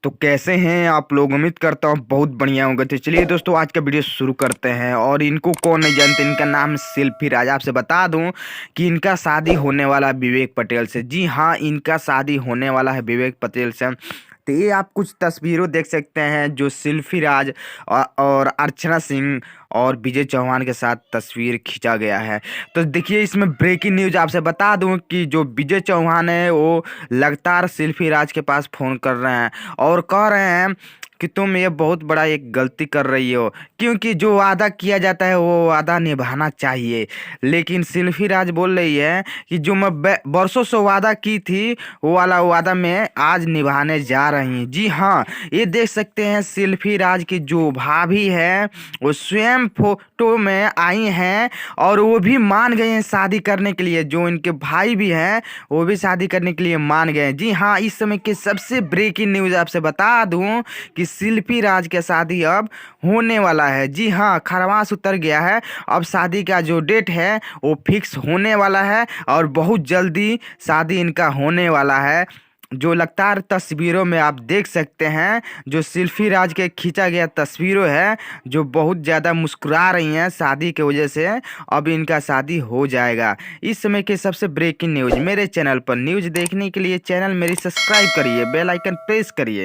तो कैसे हैं आप लोग। उम्मीद करता हूँ बहुत बढ़िया होंगे। तो चलिए दोस्तों, आज का वीडियो शुरू करते हैं। और इनको कौन नहीं जानते, इनका नाम सेल्फी राज। आपसे बता दूं कि इनका शादी होने वाला है विवेक पटेल से। जी हाँ, इनका शादी होने वाला है विवेक पटेल से। तो ये आप कुछ तस्वीरों देख सकते हैं जो सेल्फी राज और अर्चना सिंह और विजय चौहान के साथ तस्वीर खींचा गया है। तो देखिए, इसमें ब्रेकिंग न्यूज आपसे बता दूं कि जो विजय चौहान है वो लगातार सेल्फी राज के पास फोन कर रहे हैं और कह रहे हैं कि तुम ये बहुत बड़ा एक गलती कर रही हो, क्योंकि जो वादा किया जाता है वो वादा निभाना चाहिए। लेकिन सेल्फी राज बोल रही है कि जो मैं बरसों से वादा की थी वो वाला वादा मैं आज निभाने जा रही हूँ। जी हाँ, ये देख सकते हैं सेल्फी राज की जो भाभी है वो स्वयं फोटो में आई हैं और वो भी मान गए हैं शादी करने के लिए। जो इनके भाई भी हैं वो भी शादी करने के लिए मान गए हैं। जी हाँ, इस समय की सबसे ब्रेकिंग न्यूज आपसे बता दूं कि सेल्फी राज के शादी अब होने वाला है। जी हाँ, खरवास उतर गया है। अब शादी का जो डेट है वो फिक्स होने वाला है और बहुत जल्दी शादी इनका होने वाला है। जो लगातार तस्वीरों में आप देख सकते हैं, जो सेल्फी राज के खींचा गया तस्वीरों है, जो बहुत ज़्यादा मुस्कुरा रही हैं शादी की वजह से। अब इनका शादी हो जाएगा। इस समय के सबसे ब्रेकिंग न्यूज मेरे चैनल पर। न्यूज देखने के लिए चैनल मेरी सब्सक्राइब करिए, बेल आइकन प्रेस करिए।